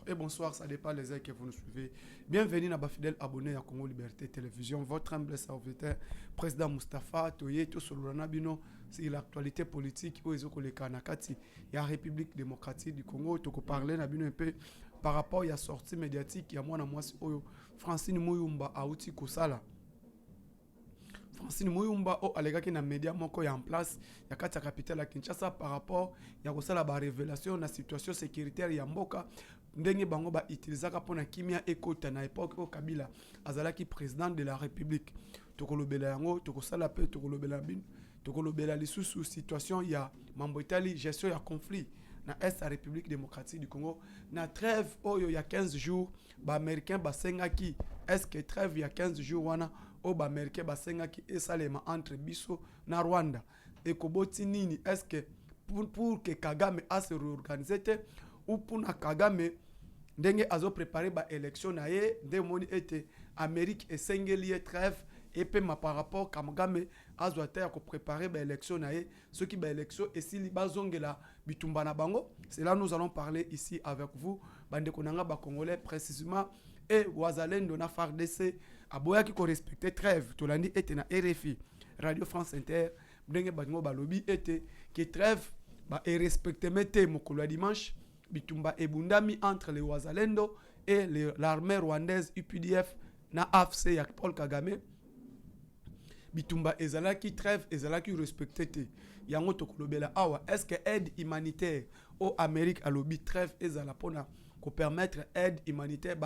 et bonsoir, ça dépend les heures que vous nous suivez. Bienvenue à fidèles abonnés à Congo Liberté Télévision. Votre humble serviteur, président Moustapha Toye, tout sur l'Anabino, c'est l'actualité politique où ils ont les Kanakati. Il y a la République démocratique du Congo, tu peux parler un peu par rapport à la sortie médiatique, il y a moi, Francine Mouyumba a outil Kosala. Francine Mouyumba o alegaki na média moko ya en place ya kati ya capitale ya Kinshasa par rapport ya kosala ba révélation na situation sécuritaire ya mboka ndenge bango ba utilisaka pona kimia ekota na époque o Kabila azalaki président de la République tokolobela yango tokosala pe tokolobela bin tokolobela lisusu situation ya mambo Italie gestion ya conflit na Est la République démocratique du Congo na trêve oyo ya 15 jours ba américain ba sengaki est-ce que trêve ya 15 jours wana o ba américain ba sengaki esalema entre biso na Rwanda et koboti nini est-ce que pour que Kagame a se réorganiser ou pour na Kagame ndenge azo préparer ba élection na ye de moni était Amérique et sengeli trêve et puis par rapport Kagame azo ata ko préparer ba élection na ye ce qui ba élection et si li bazongela bitumba na bango c'est là nous allons parler ici avec vous bande konanga ba congolais précisément et wazalendo na FARDC aboya ki ko respecter trêve tolandi était na RFI Radio France Inter ndenge bango balobi était que trêve ba et respecter mete mokolo dimanche bitumba ebundami entre les wazalendo et l'armée rwandaise UPDF na AFC ya Paul Kagame bitumba ezalaki trêve ezalaki respecté te yango tokolobela awa est-ce que aide humanitaire au Amérique a lobby trêve ezala pona ko permettre aide humanitaire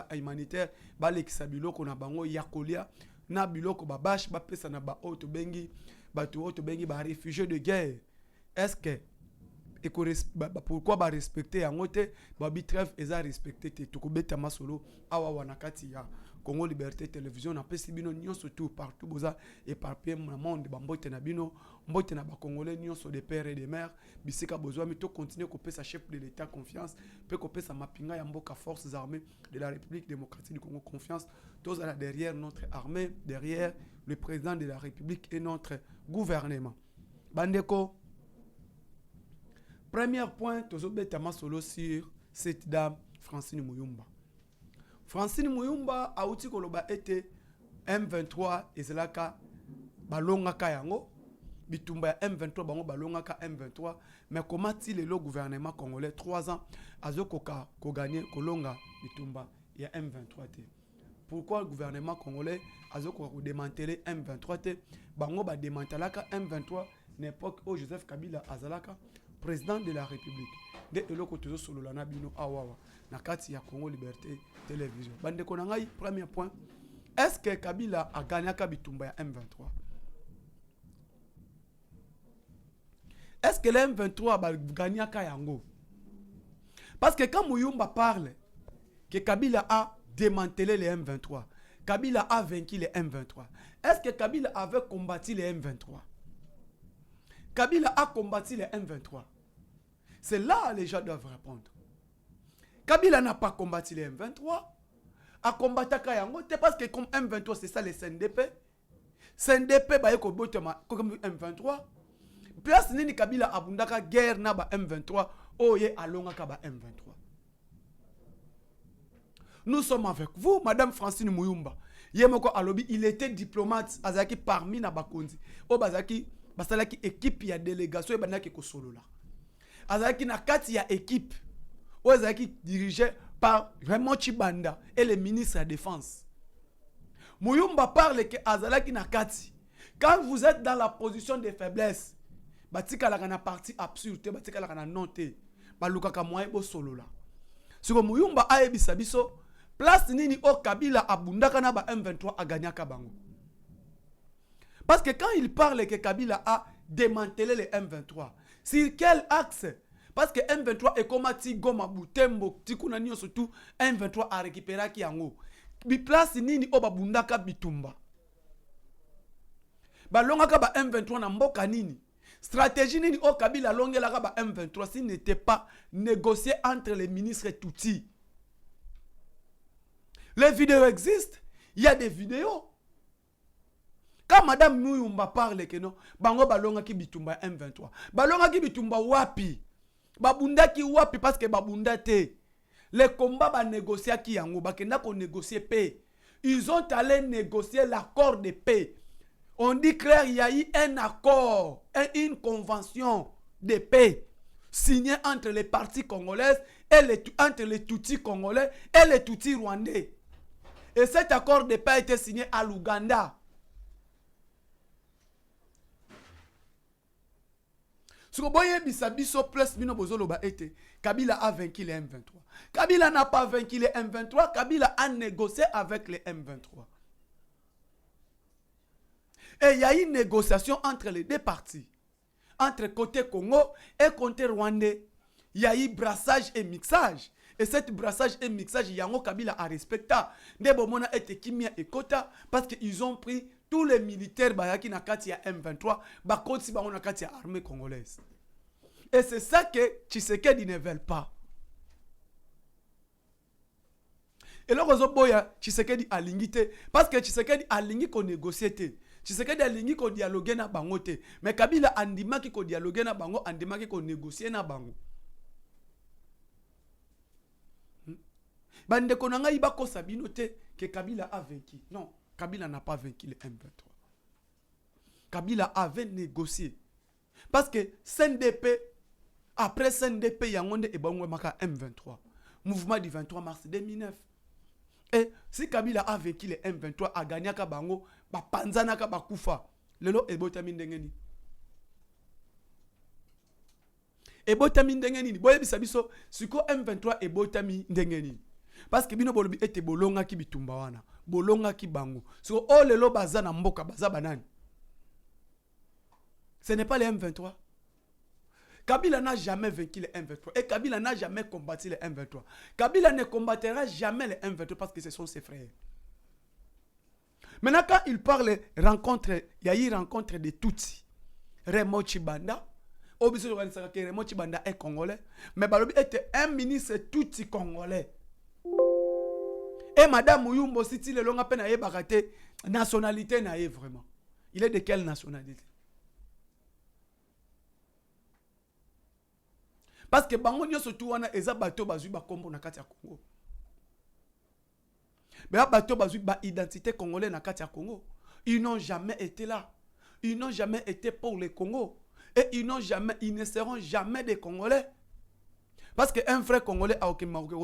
ba lekisa biloko na bango ya kolia na biloko ba bash ba pesa na ba auto bengi ba réfugiés de guerre est-ce que pourquoi ba respecter yango te ba bi trêve eza respecté te tokobeta masolo awa wanakati ya Congo Liberté Télévision na pesi bino nyonso tout partout boza et par pays na monde ba mbote na bino mbote na ba congolais nyonso de père et de mère bisika bozwa mi to continuer ko pesa chef de l'état confiance pe ko pesa mapinga ya mboka forces armées de la République démocratique du Congo confiance tous à derrière notre armée derrière le président de la République et notre gouvernement bandeko. Premier point, tozobeta masolo sur cette dame Francine Mouyumba. Francine Mouyumba a outi koloba ete M23 ezalaka balonga kayango bitumba ya M23 bango balonga ka M23 mais comment il le gouvernement congolais 3 ans azokoka ko gagner kolonga bitumba ya M23 te. Pourquoi le gouvernement congolais azokoka ko démanteler M23 te bango ba démantelaka M23 n'époque où Joseph Kabila azalaka président de la République de eloko tozo solo la nabino awawa na kati ya Congo Liberté Télévision bande konangai premier point est-ce que Kabila a gagné bitumba ya M23 est-ce que le M23 a gagné yango parce que quand Mouyumba parle que Kabila a démantelé les M23 Kabila a vaincu les M23 est-ce que Kabila avait combattu les M23 Kabila a combattu les M23. C'est là les gens doivent répondre. Kabila n'a pas combattu les M23. A combattu Kayango. Parce que comme M23, c'est ça les CNDP. CNDP, comme M23. Place nini Kabila abundaka guerre na ba M23. Oye alonga ka ba M23. Nous sommes avec vous, Madame Francine Mouyumba. Yemoko alobi, il était diplomate. Azaki parmi na bakonzi. O bazaki basalaki équipe ya délégation ebanaki ko solola azaki na kati ya équipe ozaki dirigé par Raymond Chibanda et le ministre de la défense. Mouyumba parle que azalaki na kati quand vous êtes dans la position de faiblesse batika la na partie absurde batika la na noté balukaka moyen bo solola siko Mouyumba ayebisa biso place nini o Kabila abundaka na ba M23 aganyaka bango. Parce que quand il parle que Kabila a démantelé les M23, sur quel axe? Parce que M23 est comme Goma Butembo, Tikuna Nyo surtout, M23 a récupéré Kiango. Bi place nini o babundaka bitumba. Ba longaka ba M23 na mboka nini? Stratégie nini o Kabila longela ba M23 s'il n'était pas négocié entre les ministres Tutsi. Les vidéos existent, il y a des vidéos. Quand Madame Mouyumba parle que non, bango balonga ki bitumba M23. Balonga ki bitumba wapi? Babunda ki wapi parce que babunda te. Les combats va négocier qui yango ba kenda ko négocier paix. Ils ont allé négocier l'accord de paix. On dit clair, il y a eu un accord, une convention de paix signée entre les parties congolaises et entre les Tutsis congolais et les Tutsis rwandais. Et cet accord de paix a été signé à l'Ouganda. Ce que Bisabiso plus Bino Bozoloba était, Kabila a vaincu les M23. Kabila n'a pas vaincu les M23, Kabila a négocié avec les M23. Et il y a eu une négociation entre les deux parties. Entre côté Congo et côté Rwandais. Il y a eu brassage et mixage. Et cette brassage et mixage, Yango Kabila a respecté. Nebomona et Kimia et Kota, parce qu'ils ont pris tous les militaires qui na kati ya M23, bakoti ba na kati ya armée congolaise. Et c'est ça que Tshisekedi ne veut pas. Et là, Rozoboya, Tshisekedi a lingité. Parce que Tshisekedi a lingi qu'on négocié. Tshisekedi a lingi qu'on dialogue na bango te. Mais Kabila andima ki qu'on dialogue na bango, andima ki qu'on négocie na bango. Bande konanga iba ko sabino te que Kabila a vaincu. Non, Kabila n'a pas vaincu les M23. Kabila avait négocié. Parce que CNDP, après CNDP, Yangonde et Bangwe Maka M23. Mouvement du 23 mars 2009. Et si Kabila a vaincu les M23, a gagné ka bango, ba panzana ka ba kufa. Lelo ebotami ndengeni. Ebotami ndengeni. Boye bisabiso, siko M23 ebotami ndengeni. Parce que bino bolobi ete bolonga ki bitumba wana. Bolonga ki bango. Siko o lelo baza na mboka, baza banani. Ce n'est pas les M23. Kabila n'a jamais vaincu les M23. Et Kabila n'a jamais combattu les M23. Kabila ne combattra jamais les M23 parce que ce sont ses frères. Maintenant, quand il parle rencontre, il y a eu rencontre de Tutsi. Raymond Chibanda. Raymond Chibanda est congolais. Mais Balobi était un ministre Tutsi congolais. Et Madame Mouyumbo, si tu le long à peine à Bakate, nationalité n'a vraiment. Il est de quelle nationalité? Parce que bango nyoso tu wana eza bato bazui ba kombo na kati ya Congo. Mais bato bazui ba identité congolais na kati ya Congo. Ils n'ont jamais été là. Ils n'ont jamais été pour le Congo. Et ils ne seront jamais des Congolais. Parce qu'un frère congolais a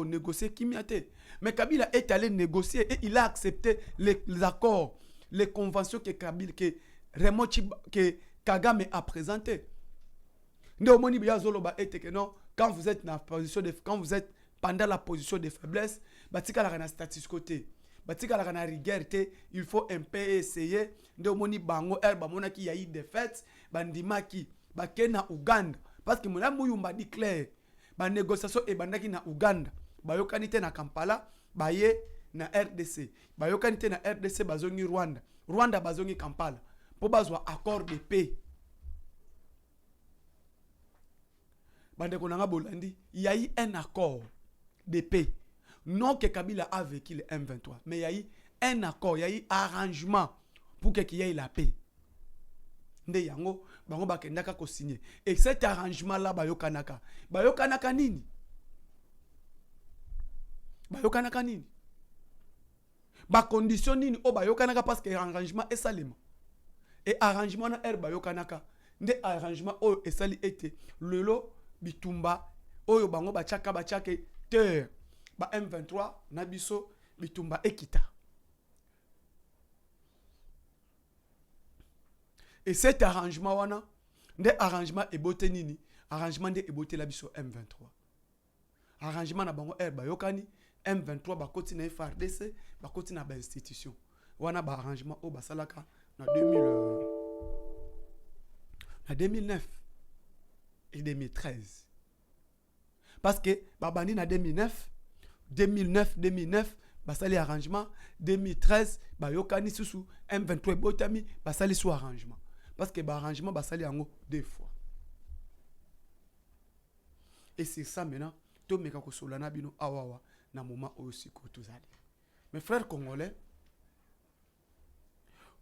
négocié Kimiate. Mais Kabila est allé négocier et il a accepté les accords, les conventions que Kagame a présentées. Quand vous êtes dans position de, quand vous êtes pendant la position de faiblesse, status côté, il faut un peu essayer. Bango qui y a eu des fêtes, bandimaki, bakena Uganda, parce que mon amour m'a dit clair, ba négociation et bandaki na Uganda, bayokanite na Kampala, baye na RDC, bayokanite na RDC bazongi Rwanda, Rwanda bazongi Kampala, pour bazwa accord de paix. Il y a eu un accord de paix. Non que Kabila a vécu le M23, mais il y a eu un accord, il y a eu un arrangement pour qu'il y ait la paix. Et cet arrangement-là, bayokanaka nini? Bayokanaka nini? Condition nini? Oh, bayokanaka parce que l'arrangement est salement. Et arrangement na bayokanaka. Nde arrangement oh esali été lelo bitumba oyo bango bachaka terre ba M23 nabiso bitumba ekita. Et cet arrangement wana nde arrangement ebote nini? Arrangement de ebote la biso M23. Arrangement na bango bayokani M23 bakoti na FARDC bakoti na ba institution. Wana ba arrangement o basalaka na 2009 et 2013. Parce que babani na 2009 basali arrangement, 2013 bayokani susu M23 botami basali sous arrangement. Parce que arrangement basali yango deux fois. Et c'est ça maintenant to meka ko solana bino awawa na moment aussi ko tuzali. Mes frères congolais,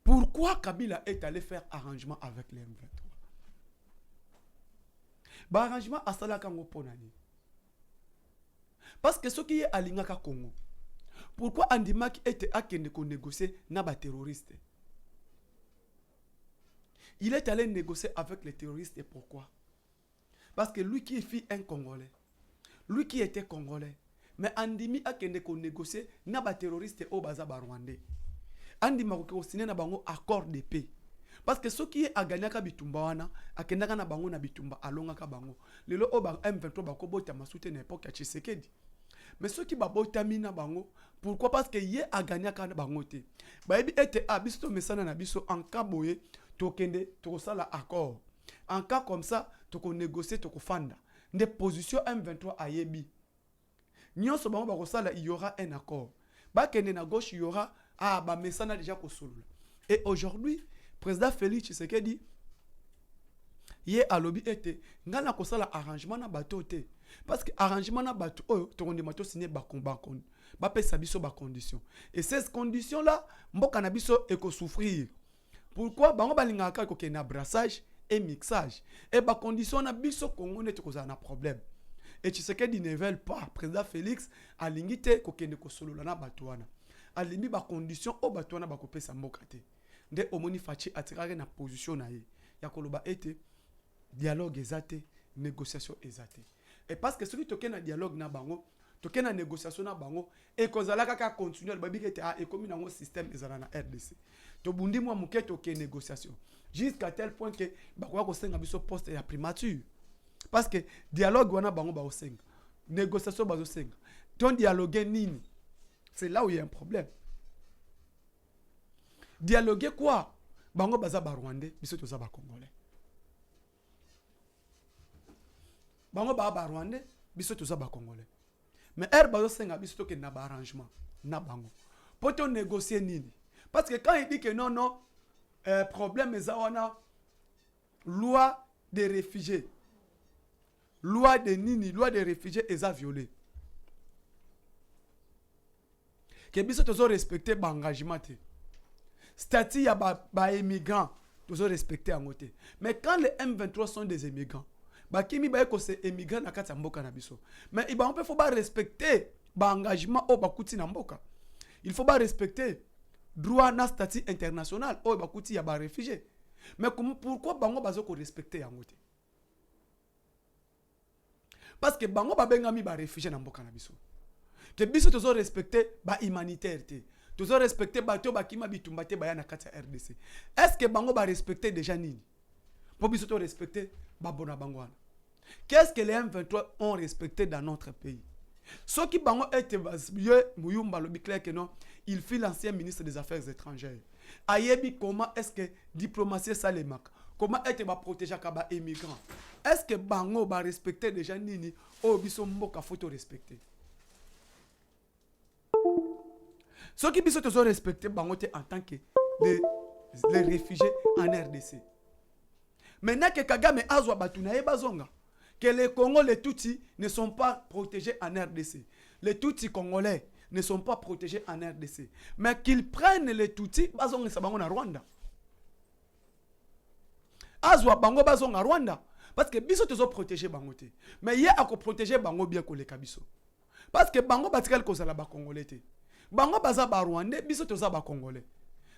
pourquoi Kabila est allé faire arrangement avec les M23? Arrangement à Salakango Ponani. Parce que ce qui est à l'Ingaka Congo, pourquoi Andimaki était à négocier avec les terroristes? Il est allé négocier avec les terroristes. Et pourquoi? Parce que lui qui est un Congolais, lui qui était Congolais, mais Andimi a négocié avec les terroristes au Baza Rwandais. Andima ko signé na bango accord de paix. Parce que ceux qui a gagné ka bitumba wana, akendaka na bango na bitumba alonga ka bango. Lelo o ba M23 bako bota masute na époque ya Tshisekedi. Mais ceux qui babota mina bango, pourquoi? Parce que yé a gagné ka bango te. Ba ebi ete abiso mesana na biso en cas boye tokende to sala accord. En cas comme ça, toko négocier toko fanda. Des positions M23 a yebi. Nyonso bango bako sala il y aura un accord. Ba kende na gauche il y aura ba mesana déjà ko solo. Et aujourd'hui, président Félix Tshisekedi yé a lobby ete ngana ko sala arrangement na bateau te. Parce que arrangement na bateau to on mato signer ba pesa biso ba condition. Et ces conditions là, mboka na biso eko souffrir. Pourquoi? Bango balingaka ko kena brassage et mixage. Et ba condition na biso Congo ne to na problème. Et Tshisekedi ne veulent pas. Président Félix a lingité ko kende ko solo na bateau wana. A limbi ba condition o bateau wana ba ko pesa mboka te. Nde omoni fachi atirage na position na ye. Ya koloba ete dialogue ezate, négociation ezate. Et parce que celui qui na dialogue na bango, toke na négociation na bango, et kozala kaka continuer babi kete et comme nango système ezala na RDC. To bundi mwa muke toke négociation. Jusqu'à tel point que bakoya ko senga biso poste ya primature. Parce que dialogue wana bango ba osenga. Négociation ba osenga. Ton dialoguer nini? C'est là où il y a un problème. Dialoguer quoi? Bango baza ba Rwandais, biso toza ba Congolais. Bango ba Rwandais, biso toza ba Congolais. Mais bazo senga biso toke na ba arrangement na bango. Pour te négocier nini? Parce que quand il dit que non, problème ezawana loi des réfugiés. Loi de nini, loi des réfugiés eza violée. Que biso tozo respecter ba engagement te. Statut ya ba immigrants tozo respecter en côté. Mais quand les M23 sont des immigrants, ba kimi ba ko c'est immigrants na kati mboka na biso. Mais il faut pas respecter ba engagement au bakuti na mboka. Il faut pas respecter droit na statut international au bakuti ya ba réfugiés. Mais pourquoi bango bazo ko respecter en côté? Parce que bango ba bengami ba réfugiés na mboka na biso. Que biso tozo respecter ba humanitaire te. Tozo respecter bato bakima bitumba te baya na kati ya RDC. Est-ce que bango ba respecter déjà nini? Pour biso to respecter ba bona bangwana. Qu'est-ce que les M23 ont respecté dans notre pays? Ceux qui bango étaient Muyumba lobi clair que non, il fut l'ancien ministre des Affaires étrangères. Ayebi comment est-ce que diplomatie ça les marque? Comment est-ce que protéger kaba immigrants? Est-ce que bango ba respecter déjà nini? Oh biso mboka faut respecter. Ceux qui biso tozo respecter bango te en tant que les réfugiés en RDC. Maintenant que Kagame azwa batuna bazonga que les Congolais les Tutsis ne sont pas protégés en RDC. Les Tutsis congolais ne sont pas protégés en RDC. Mais qu'ils prennent les Tutsis bazonga sabango na Rwanda. Azwa bango bazonga Rwanda parce que biso tozo protéger bango te. Mais yé ako protéger bango bien ko le kabiso. Parce que bango batikal ko sala ba congolais te. Bango baza ba Rwandais, biso toza ba Congolais.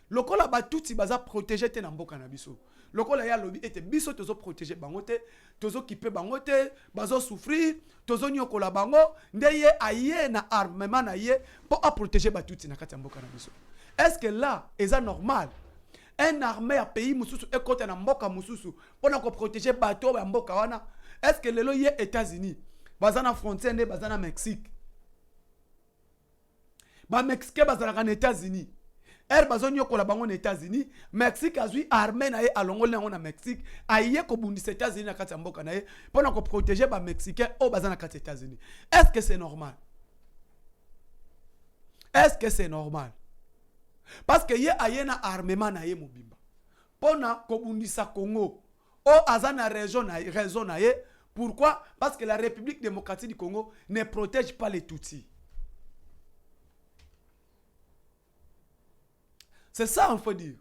Lokola ba tuti baza protéger te na mboka na biso. Lokola ya lobi ete biso tozo protéger bango te, tozo kipe bango te, bazo souffrir, tozo nyokola bango, ndeye aye na armement na ye pour a protéger ba tuti na kati ya mboka na biso. Est-ce que là, est normal? Un armée à pays mususu e kote na mboka mususu pour na ko protéger bato ba mboka wana. Est-ce que lelo ye États-Unis, baza na frontière ne baza na Mexique? Ba Mexique bazalaka na États-Unis. Bazo nyokola bango na États-Unis, Mexique azui armée na ye alongoli nango na Mexique, aye ko bundisa États-Unis na kati ya mboka na ye pona ko protéger ba Mexicains o baza na kati ya États-Unis. Est-ce que c'est normal? Est-ce que c'est normal? Parce que ye aye na armement na ye mobimba. Pona ko bundisa Congo o azana raison na ye. Pourquoi? Parce que la République démocratique du Congo ne protège pas les Tutsis. C'est ça, il faut dire.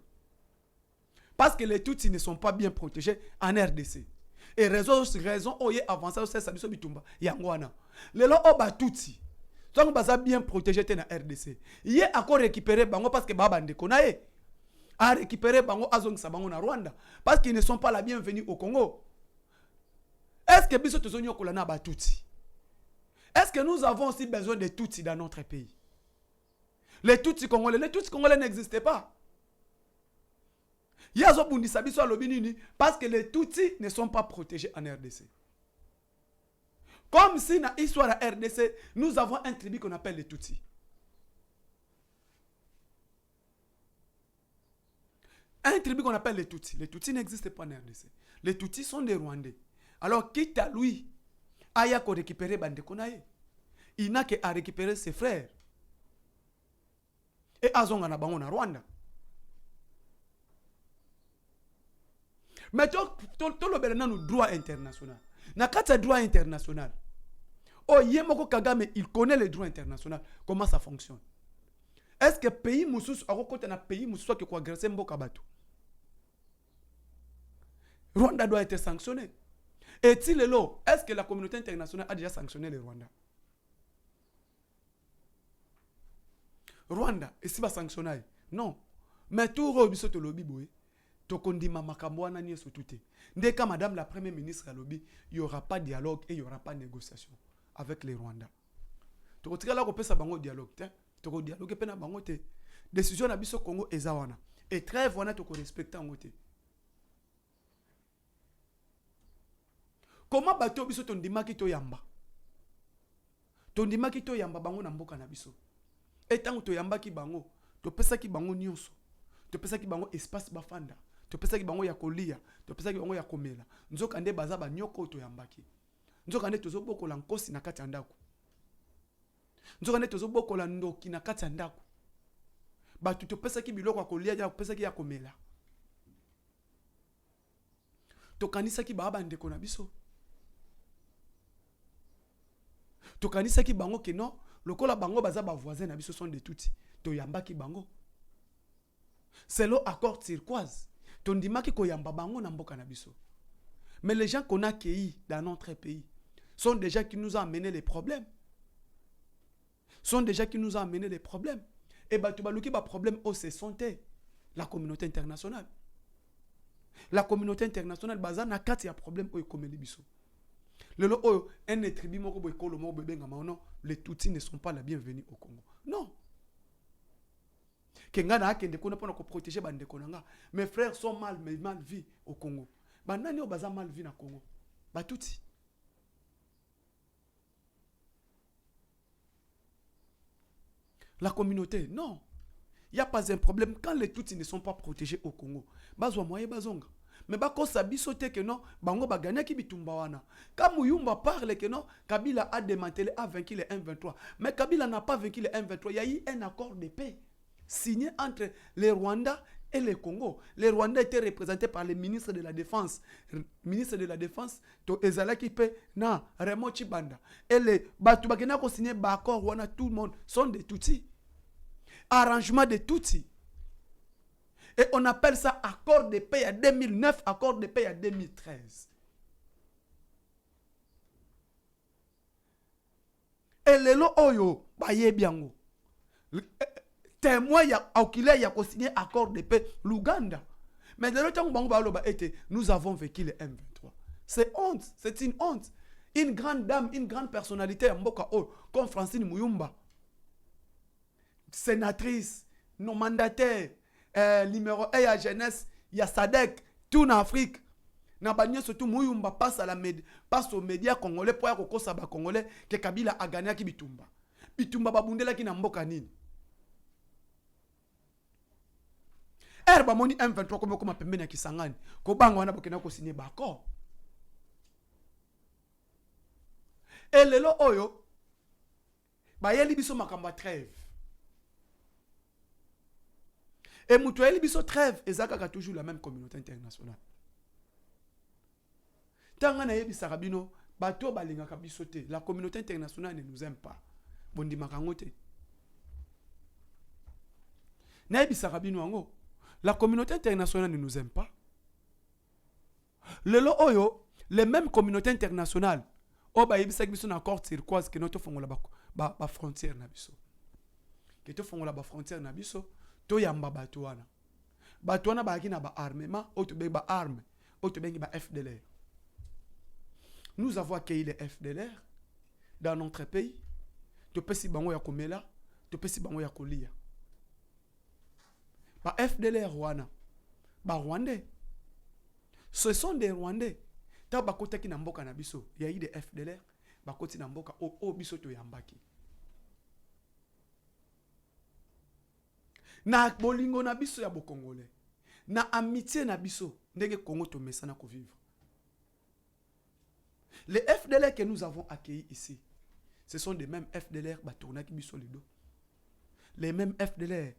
Parce que les Tutsis ne sont pas bien protégés en RDC. Et raison, oye avancé, c'est ça, bitumba, yangwana. Le lo oba Tutsi. Tant que bien protégé dans la RDC. Il est encore récupéré bango parce que baba ndeko na ye. A récupéré bango azong sabango na Rwanda parce qu'ils ne sont pas la bienvenue au Congo. Est-ce que biso tozonyo kolana ba Tutsi? Est-ce que nous avons aussi besoin de Tutsi dans notre pays? Les Tutsi congolais n'existaient pas. Yazo bundisa biso alobinini parce que les Tutsi ne sont pas protégés en RDC. Comme si dans l'histoire de la RDC, nous avons un tribu qu'on appelle les Tutsis. Un tribu qu'on appelle les Tutsis. Les Tutsis n'existent pas en RDC. Les Tutsis sont des Rwandais. Alors, quitte à lui, Aya ko récupérer Bandekonaye. Il n'a qu'à récupérer ses frères. Et Azonga na bango na Rwanda. Mais tout le belena nous droit international. Na kata droit international. Oh, Yemoko Kagame, il connaît le droit international. Comment ça fonctionne? Est-ce que pays moussous, à côté d'un pays moussous qui quoi agresser Mboka Batu? Rwanda doit être sanctionné. Est-il là? Est-ce que la communauté internationale a déjà sanctionné le Rwanda? Rwanda, est-ce qu'il va sanctionner? Non. Mais tout le monde est lobby boy. Tokondima makamboana ni sotuté. Dès que madame la première ministre a lobby, il n'y aura pas de dialogue et il n'y aura pas de négociation avec les Rwandais. Tokotira là qu'on peut sa bango dialogue, toko dialogue pe na bango te. Décision na biso Congo ezawana. Et très wana toko respecter ngote. Comment bato biso tondima ki to yamba? Tondima ki to yamba bango na mboka na biso. Et tant to yamba ki bango, to pesa ki bango nyonso. To pesa ki bango espace bafanda. To pesa ki bango ya kolia, to pesa ki bango ya komela. Nzoka nde baza ba nyoko to yambaki. Nzoka nde tozo bokola nkosi na kati ya ndako. Nzoka nde tozo bokola ndoki na kati ya ndako. Batu to pesa ki biloko ya kolia ya pesa ki ya komela. To kanisa ki baba ndeko na biso. To kanisa ki bango ke non, lokola bango baza ba voisin na biso sont de Tutsi. To yambaki bango. C'est l'accord turquoise. Tondimaki ko yamba bango na mboka na biso. Mais les gens qu'on a accueillis dans notre pays sont des gens qui nous ont amené les problèmes. Sont des gens qui nous ont amené les problèmes. Et bah tu vas luki ba problème au se santé la communauté internationale. La communauté internationale baza na kati ya problème au komeli biso. Lelo oyo un tribu moko boy kolo moko bebenga non, les Tutsis ne sont pas la bienvenue au Congo. Non. Protéger mes frères sont mal vus au Congo. Bandani o baza mal vus au Congo. Ba Tutsi. La communauté, non. Il n'y a pas un problème quand les Tutsis ne sont pas protégés au Congo. Bazwa moye bazonga. Mais bako sabisote que non, bango ba gagner ki bitumba wana. Quand Muyumba parle que non, Kabila a démantelé, a vaincu les M23. Mais Kabila n'a pas vaincu les M23. Il y a eu un accord de paix signé entre les Rwandais et les Congo. Les Rwandais étaient représentés par le ministre de la Défense. Ministre de la Défense, to ezalaki pe na Raymond Chibanda. Et les batu bakena ko signé ba accord wana, tout le monde sont des Tutsis. Arrangement de Tutsis. Et on appelle ça accord de paix à 2009, accord de paix à 2013. Et les lo oyo baye biango. Témoin ya oculaire ya signé accord de paix l'Ouganda. Mais de l'autre temps nous avons vécu le M23. C'est honte, c'est une honte. Une grande dame, une grande personnalité mboka comme Francine Muyumba, sénatrice, non mandataire, numéro 1 à jeunesse, il y a Sadek, tout en Afrique. Nabanye surtout Muyumba passe aux médias congolais pour ya kokosa ba congolais que Kabila a gagné ki bitumba. Bitumba babundela ki na mboka nini. Herba moni M23 comme pembeni ya Kisangani. Ko bango wana bokena ko signer ba accord. Et lelo oyo ba yeli biso makamba trêve. Et Moutoueli biso trêve, ezaka ka toujours la même communauté internationale. Tanga yebi sarabino, bato balinga ka biso te. La communauté internationale ne nous aime pas. Bondi makangote. Na yebi sarabino ango, la communauté internationale ne nous aime pas. Lelo oyo, les mêmes communautés internationales, o ba yebi sak biso na accord turquoise que notre fongola ba frontière na biso. Que to fongola ba frontière na biso, to yamba bato wana. Bato wana ba na ba armement, o to be ba arme, o to bengi ba FDLR. Nous avons accueilli les FDLR dans notre pays. To pesi bango ya komela, to pesi bango ya kolia. Ba FDLR wana, ba Rwandais. Ce sont des Rwandais. Ta bakota ki na mboka na biso, ya yi des FDLR, bakoti na mboka o biso to yambaki. Na bolingo na biso ya bokongolais. Na amitié na biso, ndenge Congo to mesana ko vivre. Les FDLR que nous avons accueillis ici, ce sont des mêmes FDLR qui biso le dos. Les mêmes FDLR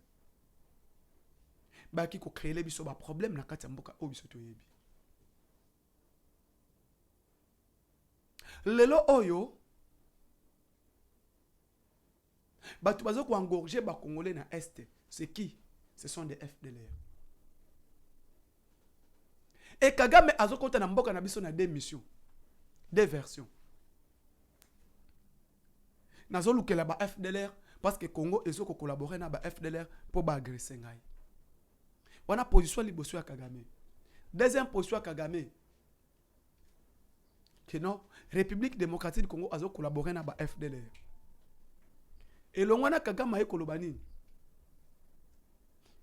qui ont créé les biso ba problème na kati mboka o biso to yebi. Lelo oyo batu bazo ko engorger ba congolais na est, c'est qui? Ce sont des FDLR. Et Kagame azokota na mboka na biso na deux missions, deux versions. Nazo lukela ba FDLR parce que Congo ezoko collaborer na ba FDLR pour ba agresser ngai. Wana position liboso ya Kagame. Deuxième position ya Kagame. Que non, République démocratique du Congo azo collaborer na ba FDLR. Et le wana Kagame ay kolobani.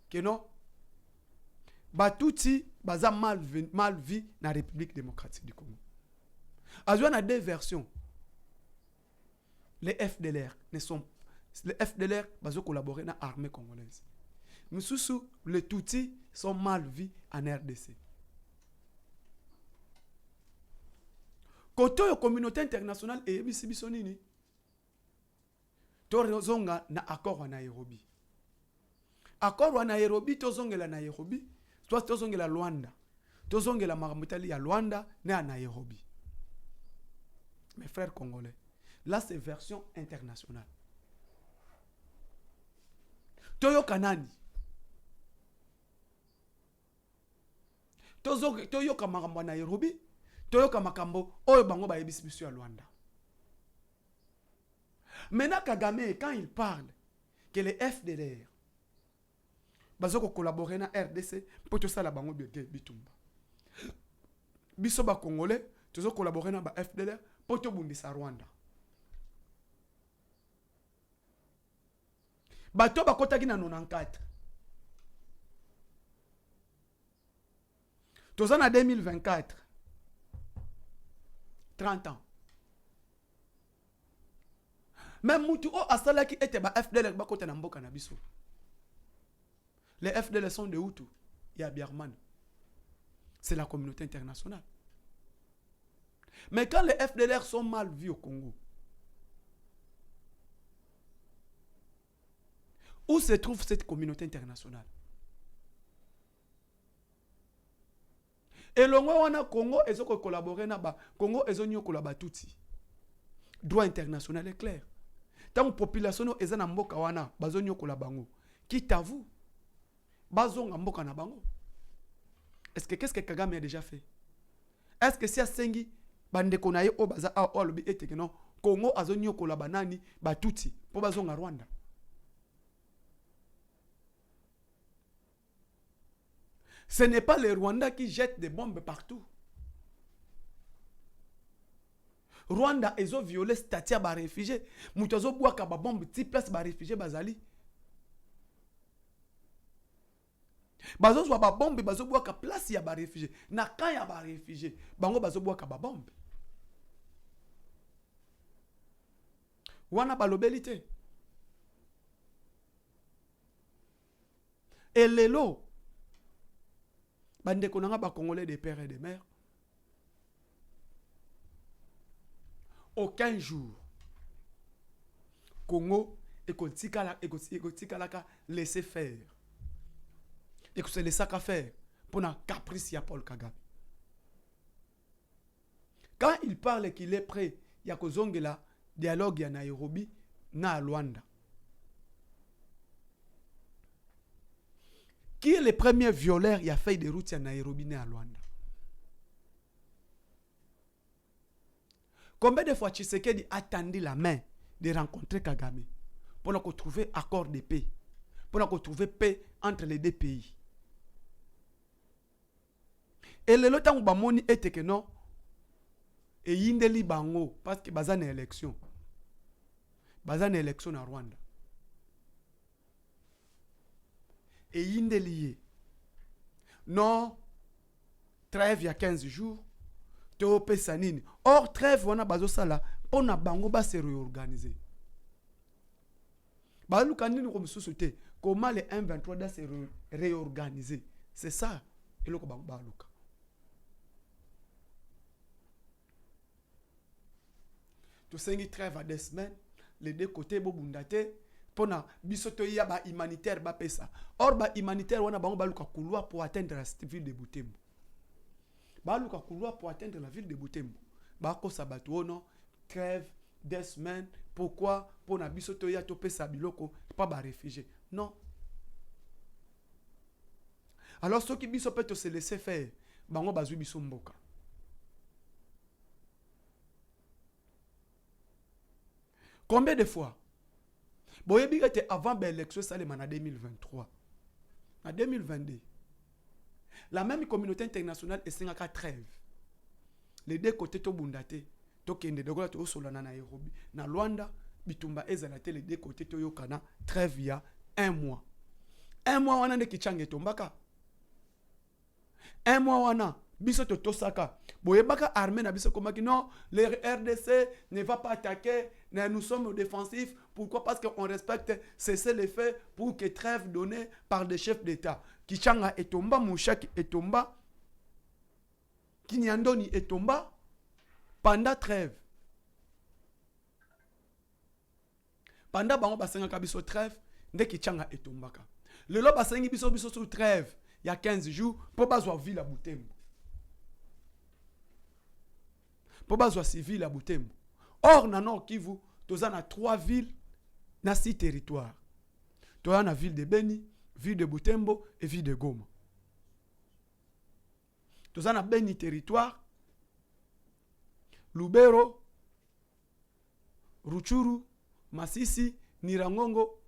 Que non, Batouti baza mal vie na République démocratique du Congo. Azo na deux versions. Les FDLR ne sont les FDLR bazo collaborer na armée congolaise. Moussou les Tutsis sont mal vus en RDC. Koto yo communauté internationale et biso nini. To zonga na accord wa Nairobi. Accord wa Nairobi to zongela na Nairobi. Soit to zongela Luanda. To zongela makamutali ya Luanda na Nairobi. Mes frères congolais, là c'est version internationale. Toyo kanani. Toyo kamakambo na Nairobi. Toyo kamakambo oyo bango ba yebisi biso ya Luanda. Maintenant Kagame quand il parle que les FDLR bazoko collaborer na RDC pour tout ça la bango bitumba. Biso ba congolais tozo collaborer na ba FDLR pour tout bundisa Rwanda. Bato bakota ki na 94. Toza na 2024. 30 ans. Même mutu o asala ki ete ba FDLR bakota na mboka na biso. Les FDLR sont de Hutu. Il y a Biarman. C'est la communauté internationale. Mais quand les FDLR sont mal vus au Congo, où se trouve cette communauté internationale? Et l'ongo wana Congo ezo ko collaborer na ba Congo ezo nyo kolaba tuti. Droit international est clair. Tant population no eza na mboka wana bazo nyo kolabango. Qui t'avoue? Bazonga mboka na bango. Est-ce que qu'est-ce que Kagame a déjà fait? Est-ce que si a sengi bande konaye o baza a o lobi ete que non Congo azo nyo kolaba nani ba tuti po bazonga Rwanda? Ce n'est pas les Rwandais qui jettent des bombes partout. Rwanda ezo violé statia ba réfugiés. Mutazo bwaka ba bombe ti place ba réfugiés bazali. Bazo zwa ba bombe bazo bwaka place ya ba réfugiés. Na kan ya ba réfugiés, bango bazo bwaka ba bombe. Wana balobelité. Et lelo bande konanga ba congolais des pères et des mères. Aucun jour Congo ekotika laisser faire. Et que c'est le sac à faire pour la caprice à Paul Kagame. Quand il parle qu'il est prêt, il y a kozongela dialogue à Nairobi na Luanda. Qui est le premier violeur qui a fait des routes à Nairobi na Luanda? Combien de fois Tshisekedi a tendu la main de rencontrer Kagame pour trouver accord de paix, pour trouver paix entre les deux pays. Et le temps où bamoni était que non, et yindeli bango parce que baza na élection na Rwanda. Et yindeli non trêve il y a 15 jours to pesa nini. Or trêve wana bazo sala pona bango ba se réorganiser. Ba luka nini ko mususu te comment les M23 da se réorganiser. C'est ça eloko bango ba luka. To sengi trêve à 2 semaines, les deux côtés bobundate pona bisoto ya ba humanitaire ba pesa. Or ba humanitaire wana bango ba luka couloir pour atteindre la ville de Butembo. Ba luka couloir pour atteindre la ville de Butembo. Ba ko sabato non trêve 2 semaines. Pourquoi pona bisoto ya to pesa biloko pas ba réfugié. Non. Alors ceux qui biso peut se laisser faire, bango bazui biso mboka. Combien de fois? Boyebi était avant l'élection Salema en 2023. En 2022. La même communauté internationale est 5 trêve. Les deux côtés to bundate, to kende dogola to solana na Nairobi. Na Luanda, bitumba ezalate les deux côtés to yokana trêve il y a 1 mois. 1 mois wana ne kichange tombaka. 1 mois wana biso to tosaka. Boyebaka armée na biso komaki non, le RDC ne va pas attaquer, nous sommes défensifs. Pourquoi? Parce qu'on respecte cesser les faits pour que trêve donnée par des chefs d'État. Kichanga etomba, Mouchaki etomba, Kinyandoni etomba pendant trêve. Pendant bango basenga biso trêve, nde Kichanga etombaka. Le lo basengi biso sous trêve, il y a 15 jours, pour bazwa ville à Butembo. Pour bazwa civil à Butembo. Or, na Nord Kivu, tu as 3 villes, na 6 territoires. Tu as la ville de Beni, ville de Butembo et ville de Goma. Tu as Beni territoire, Lubero, Ruchuru, Masisi, Nirangongo,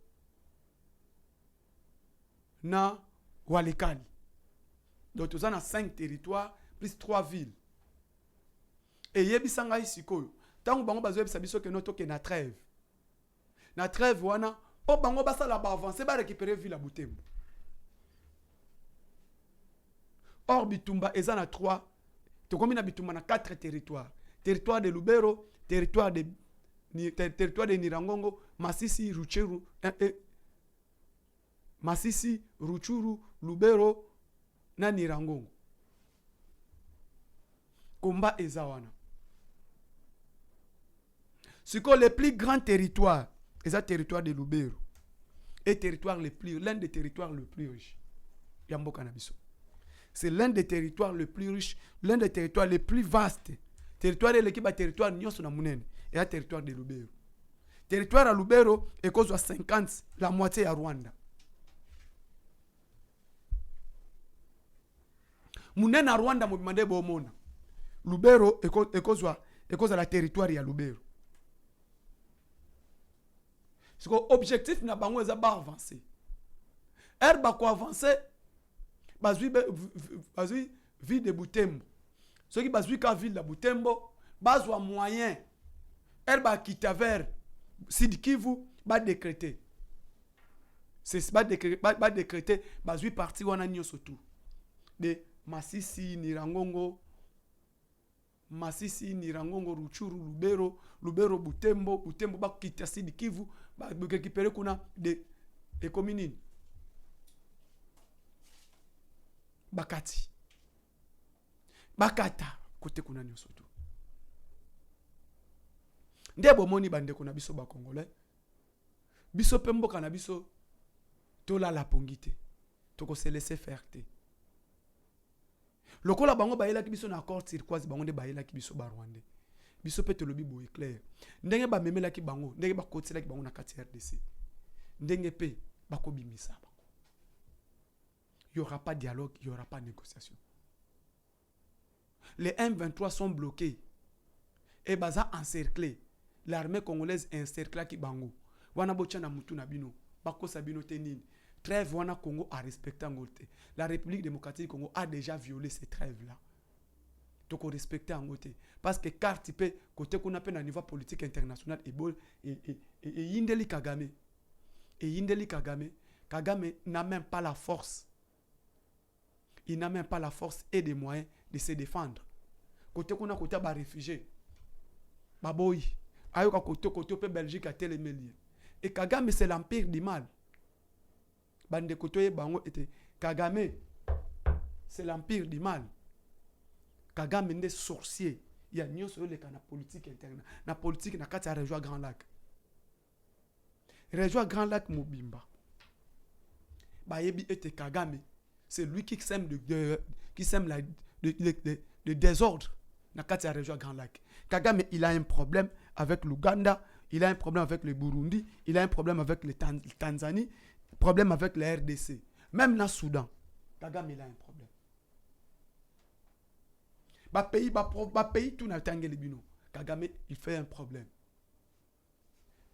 na Walikali. Donc tu as 5 territoires plus 3 villes. Et yebisanga isikoyo. Tant que bango bazwebisa biso ke noto ke na trêve. Na trêve wana, po bango basala ba avancer ba récupérer ville à Butembo. Or bitumba eza na 3, to komi na bitumba na 4 territoires. Territoire de Lubero, territoire de Nirangongo, Masisi, Ruchuru, Masisi, Ruchuru, Lubero na Nirangongo. Komba eza wana. Ce que les plus grands territoires, c'est le territoire de Lubero, et l'un des territoires les plus riches. Yambo Canabiso. C'est l'un des territoires les plus riches, l'un des territoires les plus vastes. Territoire de l'équipe à territoire Nyonso na Munene, et le territoire de Lubero. Territoire à Lubero est cause de 50, la moitié à Rwanda. Munene à Rwanda m'a demandé bomona. Lubero est cause de la territoire à Lubero. C'est que l'objectif n'a pas avancer. Herba ko avancer, bazui ville de Butembo. Ceux qui bazui ka ville de Butembo, bazwa moyen. Herba quitte vers Sud Kivu, ba décréter. C'est pas décréter, bazui parti wana nyonso tout. De Masisi, Nirangongo, Ruchuru, Lubero, Butembo ba quitte Sud Kivu. Ba récupérer kuna de communes bakati bakata côté kuna nyoso tout ndebo moni bande kuna biso ba congolais biso pembo kana biso tola la pongité to ko se laisser faire te lokola bango ba yela ki biso na accord turquoise bango de ba yela ki biso ba rwandais biso pe te lobi boye clair ndenge ba memela ki bango ndenge ba kotela ki bango na kati RDC ndenge pe ba ko bimisa bango. Il y aura pas dialogue, il y aura pas négociation. Les M23 sont bloqués et baza encerclés l'armée congolaise encercla ki bango wana bocha na mutu na bino bakosa bino te nini trêve wana Congo a respecté yango te. La République démocratique du Congo a déjà violé ces trêves là. Donc on respecte en côté parce que carte peut côté qu'on appelle à niveau politique international et Yindeli Kagame Kagame n'a même pas la force. Il n'a même pas la force et des moyens de se défendre. Côté qu'on a côté ba réfugié baboy ayoka côté pe Belgique a télémélié et Kagame c'est l'empire du mal. Bande côté bango était Kagame c'est l'empire du mal. Kagame est sorcier. Il y a une sur les canaux politique interne. La politique n'a qu'à rejoindre Grand Lac. Rejoindre Grand Lac Mobimba. Bayebi était Kagame. C'est lui qui sème le désordre. N'a qu'à rejoindre Grand Lac. Kagame, il a un problème avec l'Ouganda. Il a un problème avec le Burundi. Il a un problème avec le Tanzanie. Problème avec la RDC. Même le Soudan. Kagame, il a un problème. Pays tout n'a tangé les bino. Kagame, il fait un problème.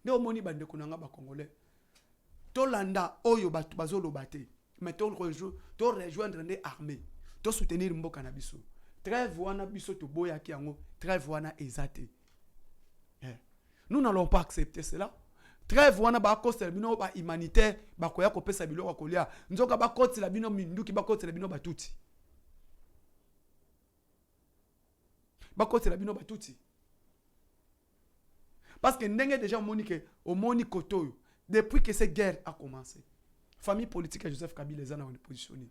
Ne omoni bande kunanga ba congolais. To landa oyo batu bazolo bate. Mais to rejoindre des armées. To soutenir mboka na biso. Trêve wana biso to boya ki yango. Trêve wana ezate. Nous n'allons pas accepter cela. Trêve wana ba kosa bino ba humanitaire ba koya ko pesa biloko kolia. Nzoka ba koti la bino minduki ba koti la bino batuti. Bako la bino batuti. Parce que ndenge déjà au moni koto depuis que cette guerre a commencé. Famille politique Joseph Kabila les a positionné.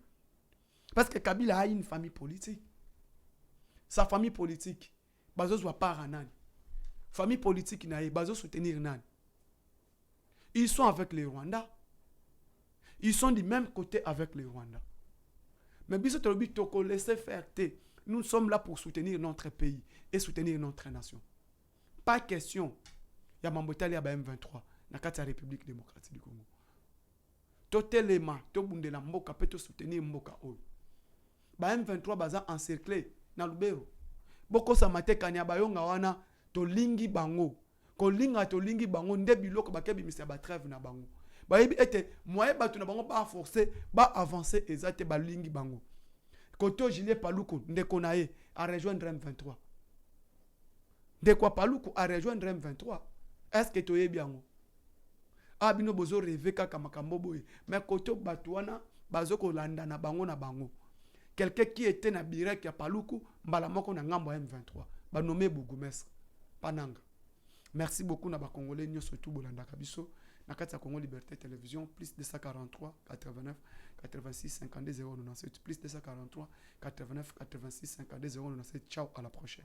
Parce que Kabila a une famille politique. Sa famille politique bazo soit pas nan. Famille politique na bazo soutenir nan. Ils sont avec les Rwandais. Ils sont du même côté avec les Rwandais. Mais biso tolobi toko laisser faire te. Nous sommes là pour soutenir notre pays et soutenir notre nation. Pas question. Il y a Mambotali à M23, dans la République démocratique du Congo. Totelema, to bundela mboka peut soutenir mboka ol. Ba M23 baza encerclé na Lubero. Boko samate kanya bayonga wana to lingi bango. Ko linga to lingi bango nde biloko bakebi misa ba trêve na bango. Ba yebi ete moyen batu na bango ba forcer, ba avancer ezate ba lingi bango. Koto Julien Paluku, ndeko nae, a rejoindre M23. Ndeko Paluku a rejoindre M23. Est-ce que tu es bien? Ah, bino bozo rêve kaka makambo boye. Mais koto batuana, bazo ko landa na bango na bango. Quelqu'un qui était na birek ya Paluku, mbala moko na ngambo M23. Ba nommé Bougumestre. Pananga. Merci beaucoup na ba Congolais nyoso tout bolanda kabiso. Na kati ya Congo Liberté Télévision, plus 243 89 86 52 097, plus 243 89 86 52 097. Ciao, à la prochaine.